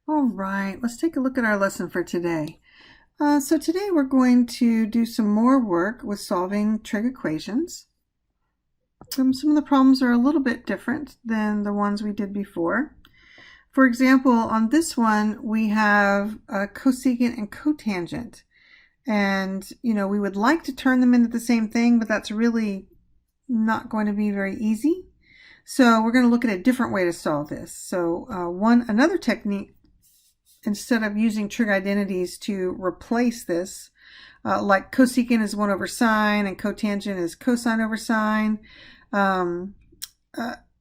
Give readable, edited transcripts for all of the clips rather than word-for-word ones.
All right, let's take a look at our lesson for today. So today we're going to do some more work with solving trig equations. Some of the problems are a little bit different than the ones we did before. For example, on this one, we have a cosecant and cotangent. And, we would like to turn them into the same thing, but that's really not going to be very easy. So we're going to look at a different way to solve this. So another technique, instead of using trig identities to replace this, like cosecant is 1 over sine and cotangent is cosine over sine,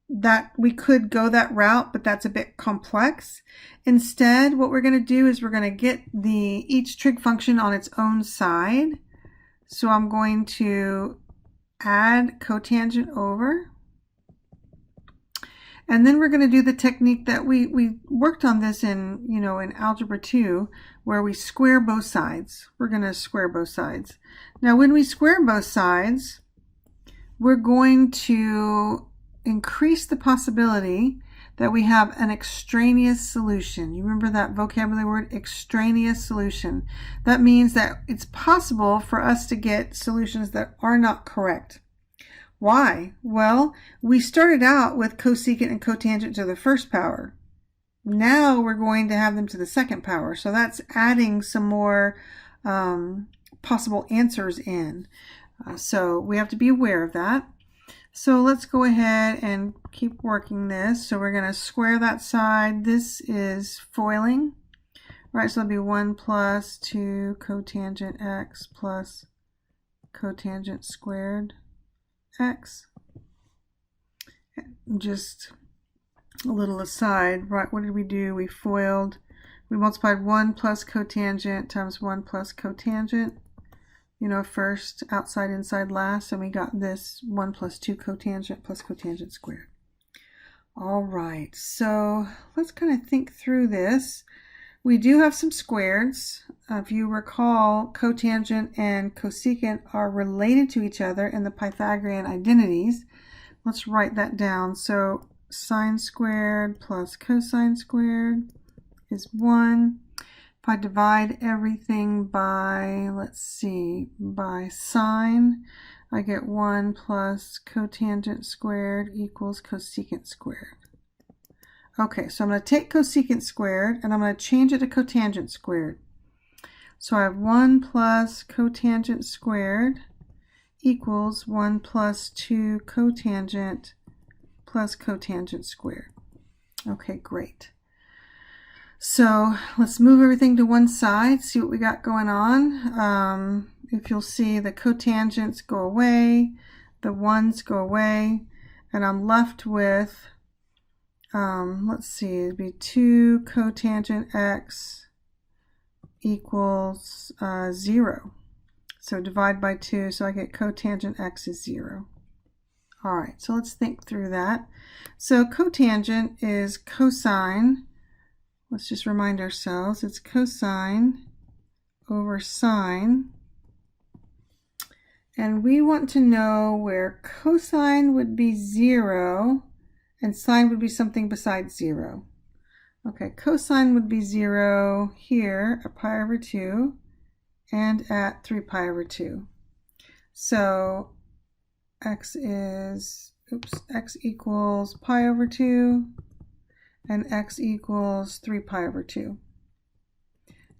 that we could go that route, but that's a bit complex. Instead, what we're going to do is we're going to get each trig function on its own side. So I'm going to add cotangent over. And then we're going to do the technique that we worked on this in Algebra 2, where we square both sides. We're going to square both sides. Now, when we square both sides, we're going to increase the possibility that we have an extraneous solution. You remember that vocabulary word, extraneous solution. That means that it's possible for us to get solutions that are not correct. Why? Well, we started out with cosecant and cotangent to the first power. Now we're going to have them to the second power. So that's adding some more possible answers in. So we have to be aware of that. So let's go ahead and keep working this. So we're going to square that side. This is foiling. Right, so it'll be 1 plus 2 cotangent x plus cotangent squared x. Just a little aside, right? What did we do? We foiled. We multiplied 1 plus cotangent times 1 plus cotangent. First outside, inside, last, and we got this 1 plus 2 cotangent plus cotangent squared. All right, so let's kind of think through this. We do have some squareds. If you recall, cotangent and cosecant are related to each other in the Pythagorean identities. Let's write that down. So sine squared plus cosine squared is 1. If I divide everything by, by sine, I get 1 plus cotangent squared equals cosecant squared. Okay, so I'm going to take cosecant squared and I'm going to change it to cotangent squared. So I have 1 plus cotangent squared equals 1 plus 2 cotangent plus cotangent squared. Okay, great. So let's move everything to one side, see what we got going on. If you'll see, the cotangents go away, the 1s go away, and I'm left with it'd be 2 cotangent x equals 0. So divide by 2, so I get cotangent x is 0. All right, so let's think through that. So cotangent is cosine. Let's just remind ourselves, it's cosine over sine. And we want to know where cosine would be 0 and sine would be something besides 0. Okay, cosine would be 0 here at pi over 2 and at 3 pi over 2. So x equals pi over 2 and x equals 3 pi over 2.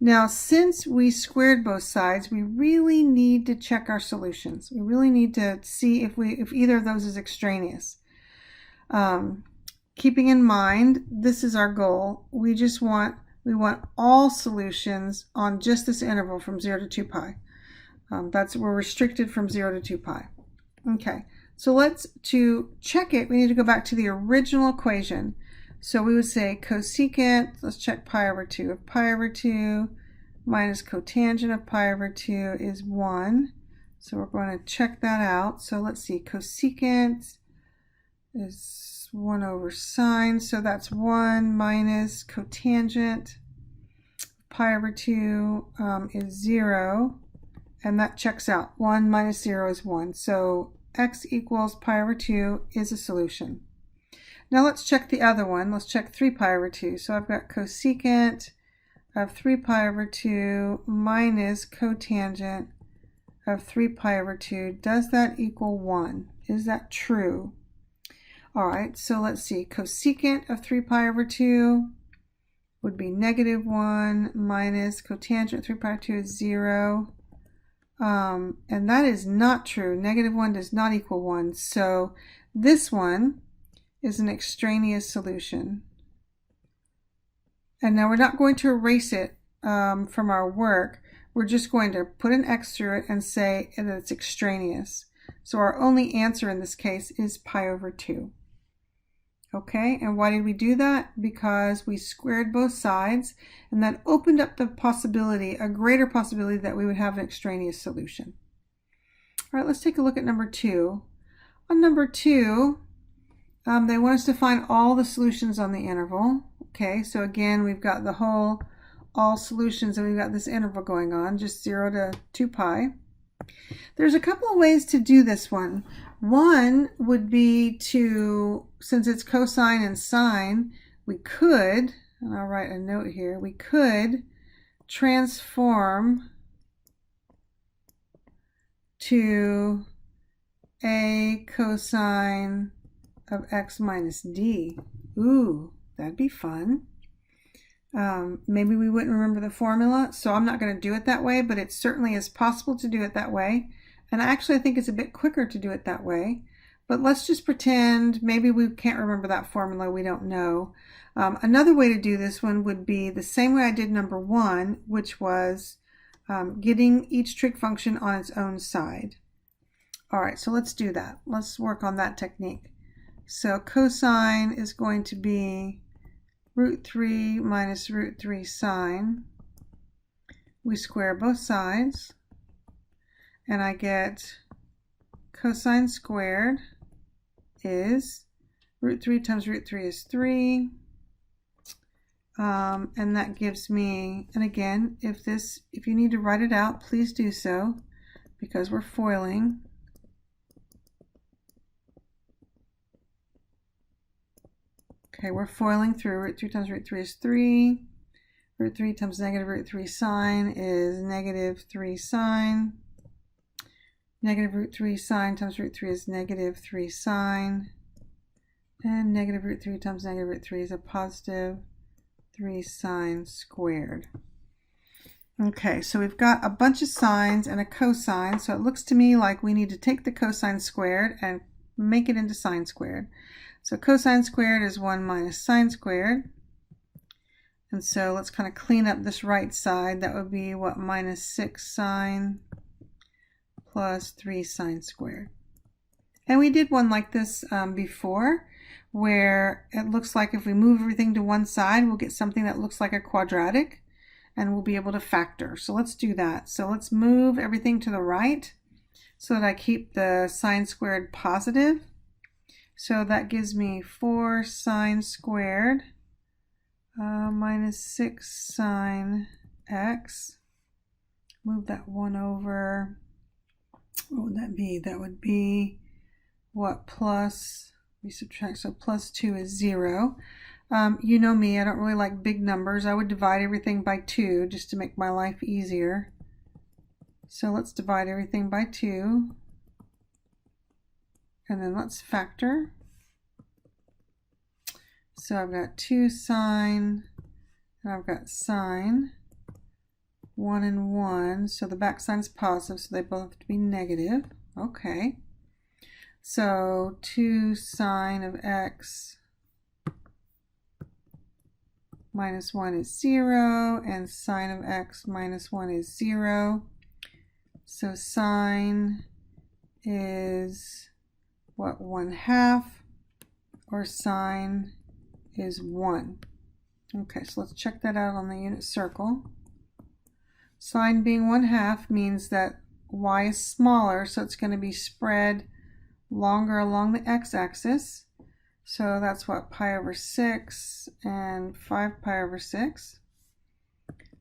Now, since we squared both sides, we really need to check our solutions. We really need to see if either of those is extraneous. Keeping in mind, this is our goal. We want all solutions on just this interval from 0 to 2 pi. We're restricted from 0 to 2 pi. Okay, so to check it, we need to go back to the original equation. So we would say cosecant, let's check pi over 2. If pi over 2 minus cotangent of pi over 2 is 1. So we're going to check that out. So let's see, cosecant is 1 over sine. So that's 1 minus cotangent. Pi over 2 is 0. And that checks out. 1 minus 0 is 1. So x equals pi over 2 is a solution. Now let's check the other one. Let's check 3 pi over 2. So I've got cosecant of 3 pi over 2 minus cotangent of 3 pi over 2. Does that equal 1? Is that true? All right, so let's see. Cosecant of 3 pi over 2 would be -1 minus cotangent 3 pi over 2 is 0. And that is not true. -1 does not equal 1. So this one is an extraneous solution. And now we're not going to erase it from our work. We're just going to put an X through it and say that it's extraneous. So our only answer in this case is pi over 2. Okay, and why did we do that? Because we squared both sides, and that opened up the possibility, a greater possibility, that we would have an extraneous solution. All right, let's take a look at number 2. On number 2, they want us to find all the solutions on the interval. Okay, so again, we've got the whole, all solutions, and we've got this interval going on, just 0 to 2 pi. There's a couple of ways to do this one. One would be to, since it's cosine and sine, we could, and I'll write a note here, we could transform to a cosine of x minus d. Ooh, that'd be fun. Maybe we wouldn't remember the formula, so I'm not going to do it that way, but it certainly is possible to do it that way. And actually, I think it's a bit quicker to do it that way. But let's just pretend maybe we can't remember that formula, we don't know. Another way to do this one would be the same way I did number 1, which was getting each trig function on its own side. All right, so let's do that. Let's work on that technique. So cosine is going to be √3 minus √3 sine. We square both sides, and I get cosine squared is √3 times √3 is 3. And that gives me, and again, if you need to write it out, please do so, because we're foiling. Okay, we're foiling through. √3 times √3 is 3. √3 times negative √3 sine is -3 sine. Negative √3 sine times √3 is -3 sine. And negative √3 times negative √3 is a positive 3 sine squared. Okay, so we've got a bunch of sines and a cosine, so it looks to me like we need to take the cosine squared and make it into sine squared. So cosine squared is 1 minus sine squared. And so let's kind of clean up this right side. That would be what, minus 6 sine plus 3 sine squared. And we did one like this before, where it looks like if we move everything to one side, we'll get something that looks like a quadratic, and we'll be able to factor. So let's do that. So let's move everything to the right so that I keep the sine squared positive. So that gives me 4 sine squared minus 6 sine x. Move that 1 over. What would that be? That would be what, plus, we subtract, so plus 2 is 0. You know me, I don't really like big numbers. I would divide everything by 2 just to make my life easier. So let's divide everything by 2. And then let's factor. So I've got 2 sine, and I've got sine, 1 and 1. So the back sign is positive, so they both have to be negative. Okay. So 2 sine of x minus 1 is 0, and sine of x minus 1 is 0. So sine is what, 1/2, or sine is 1. Okay, so let's check that out on the unit circle. Sine being 1/2 means that y is smaller, so it's going to be spread longer along the x-axis. So that's what, pi over 6 and 5 pi over 6.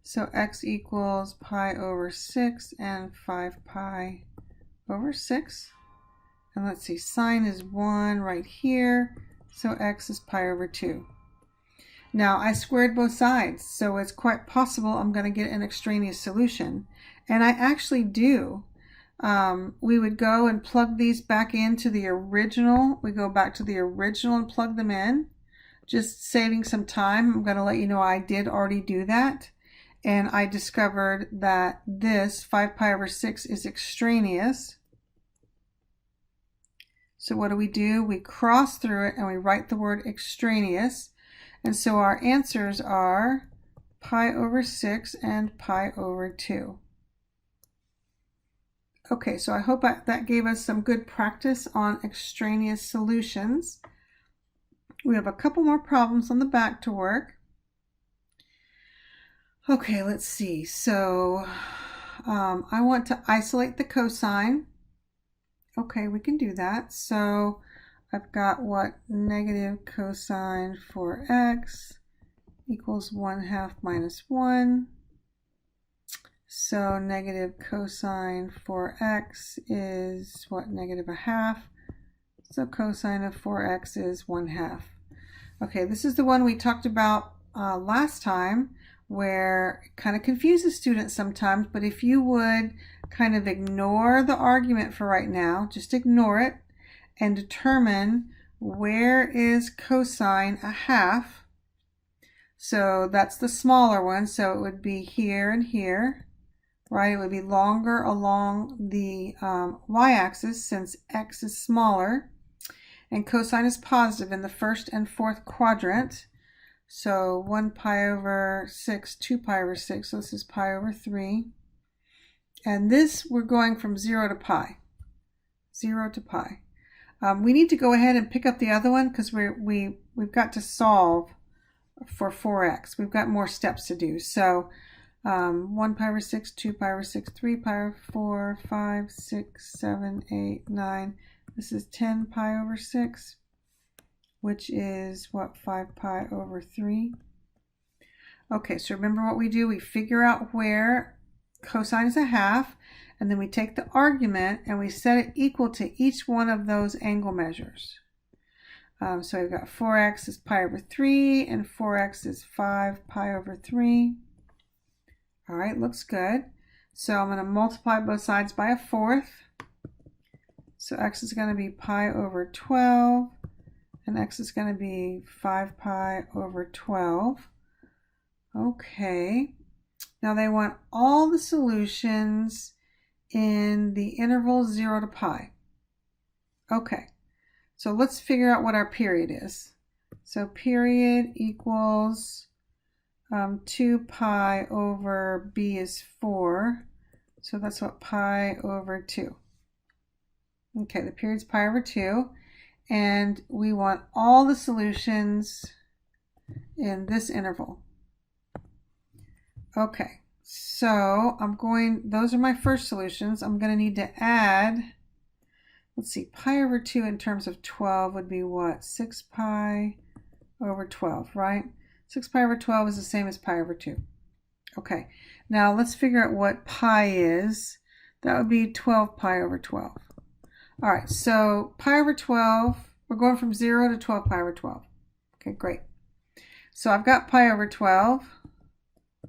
So x equals pi over 6 and 5 pi over 6. And let's see, sine is 1 right here. So x is pi over 2. Now I squared both sides, so it's quite possible I'm going to get an extraneous solution. And I actually do. We would go and plug these back into the original. We go back to the original and plug them in. Just saving some time, I'm going to let you know I did already do that. And I discovered that this 5 pi over 6 is extraneous. So what do? We cross through it and we write the word extraneous. And so our answers are pi over 6 and pi over 2. Okay, so I hope that gave us some good practice on extraneous solutions. We have a couple more problems on the back to work. Okay, let's see. So I want to isolate the cosine. Okay, we can do that. So I've got what? Negative cosine for x equals 1/2 minus 1. So negative cosine for x is what? Negative 1/2. So cosine of 4x is 1/2. Okay, this is the one we talked about last time, where it kind of confuses students sometimes, but if you would kind of ignore the argument for right now, just ignore it and determine where is cosine 1/2. So that's the smaller one, so it would be here and here, right? It would be longer along the y-axis since x is smaller, and cosine is positive in the first and fourth quadrant. So 1 pi over 6, 2 pi over 6, so this is pi over 3. And this, we're going from 0 to pi. 0 to pi. We need to go ahead and pick up the other one because we've got to solve for 4x. We've got more steps to do. So 1 pi over 6, 2 pi over 6, 3 pi over 4, 5, 6, 7, 8, 9. This is 10 pi over 6. Which is what, 5 pi over 3. Okay, so remember what we do. We figure out where cosine is 1/2, and then we take the argument and we set it equal to each one of those angle measures. So we've got 4x is pi over 3, and 4x is 5 pi over 3. All right, looks good. So I'm going to multiply both sides by 1/4. So x is going to be pi over 12. And x is going to be 5 pi over 12. Okay. Now they want all the solutions in the interval 0 to pi. Okay. So let's figure out what our period is. So period equals 2 pi over b is 4. So that's what, pi over 2. Okay, the period's pi over 2. And we want all the solutions in this interval. Okay, so those are my first solutions. I'm going to need to add, let's see, pi over 2 in terms of 12 would be what? 6 pi over 12, right? 6 pi over 12 is the same as pi over 2. Okay, now let's figure out what pi is. That would be 12 pi over 12. All right, so pi over 12, we're going from 0 to 12 pi over 12. Okay, great. So I've got pi over 12,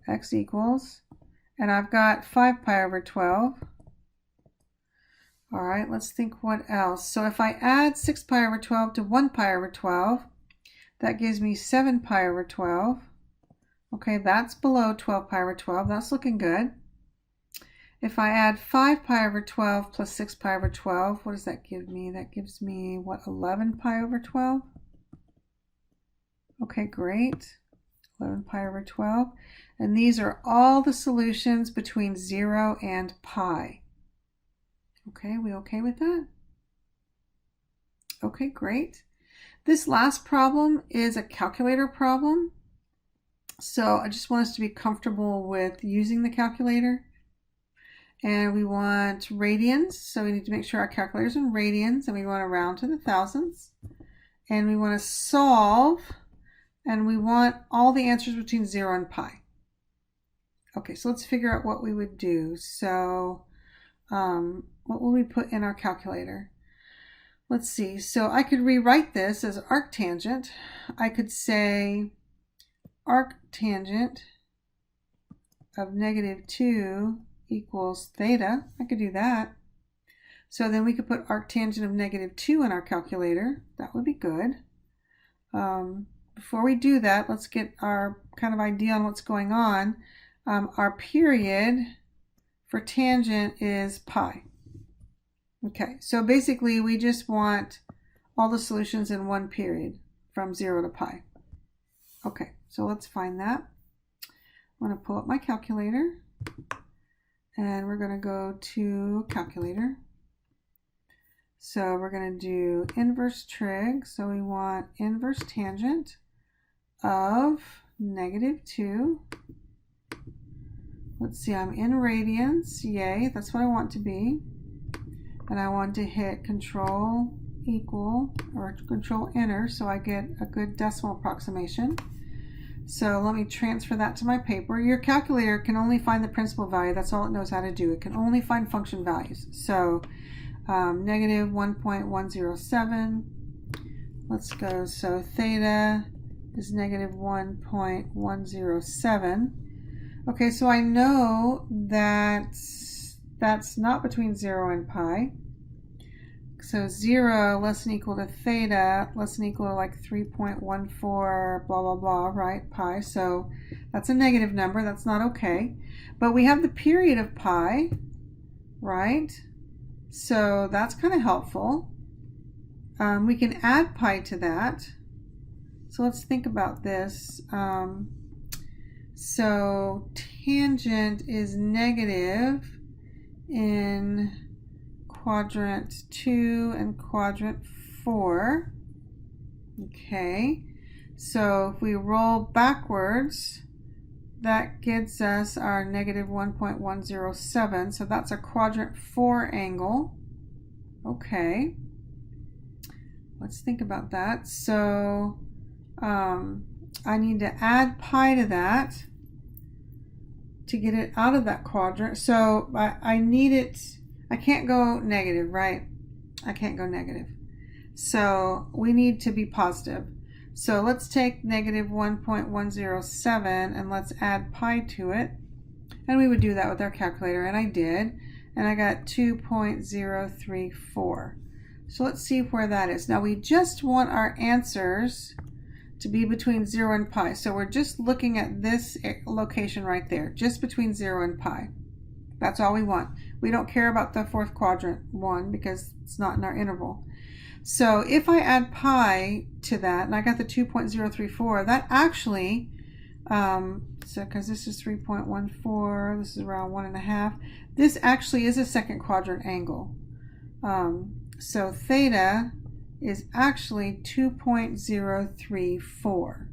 x equals, and I've got 5 pi over 12. All right, let's think what else. So if I add 6 pi over 12 to 1 pi over 12, that gives me 7 pi over 12. Okay, that's below 12 pi over 12. That's looking good. If I add 5 pi over 12 plus 6 pi over 12, what does that give me? That gives me, what, 11 pi over 12? Okay, great. 11 pi over 12. And these are all the solutions between 0 and pi. Okay, we okay with that? Okay, great. This last problem is a calculator problem. So I just want us to be comfortable with using the calculator. And we want radians, so we need to make sure our calculator's in radians, and we want to round to the thousandths. And we want to solve, and we want all the answers between 0 and pi. Okay, so let's figure out what we would do. So what will we put in our calculator? Let's see, so I could rewrite this as arctangent. I could say arctangent of -2 equals theta. I could do that. So then we could put arctangent of -2 in our calculator. That would be good. Before we do that, let's get our kind of idea on what's going on. Our period for tangent is pi. Okay, so basically we just want all the solutions in one period from 0 to pi. Okay, so let's find that. I'm going to pull up my calculator and we're going to go to calculator. So we're going to do inverse trig. So we want inverse tangent of -2. Let's see, I'm in radians. Yay, that's what I want to be. And I want to hit control equal or control enter so I get a good decimal approximation. So let me transfer that to my paper. Your calculator can only find the principal value. That's all it knows how to do. It can only find function values. So -1.107. Let's go. So theta is -1.107. Okay, so I know that that's not between 0 and pi. So 0 less than equal to theta less than equal to like 3.14 blah blah blah, right, pi. So that's a negative number. That's not okay. But we have the period of pi, right? So that's kind of helpful. We can add pi to that. So let's think about this. So tangent is negative in quadrant 2 and quadrant 4. Okay, so if we roll backwards, that gives us our -1.107. So that's a quadrant 4 angle. Okay, let's think about that. So I need to add pi to that to get it out of that quadrant. So I need it, I can't go negative, right? I can't go negative. So we need to be positive. So let's take -1.107 and let's add pi to it. And we would do that with our calculator, and I did. And I got 2.034. So let's see where that is. Now we just want our answers to be between 0 and pi. So we're just looking at this location right there, just between 0 and pi. That's all we want. We don't care about the fourth quadrant one because it's not in our interval. So if I add pi to that, and I got the 2.034, that actually, so because this is 3.14, this is around 1.5, this actually is a second quadrant angle. So theta is actually 2.034.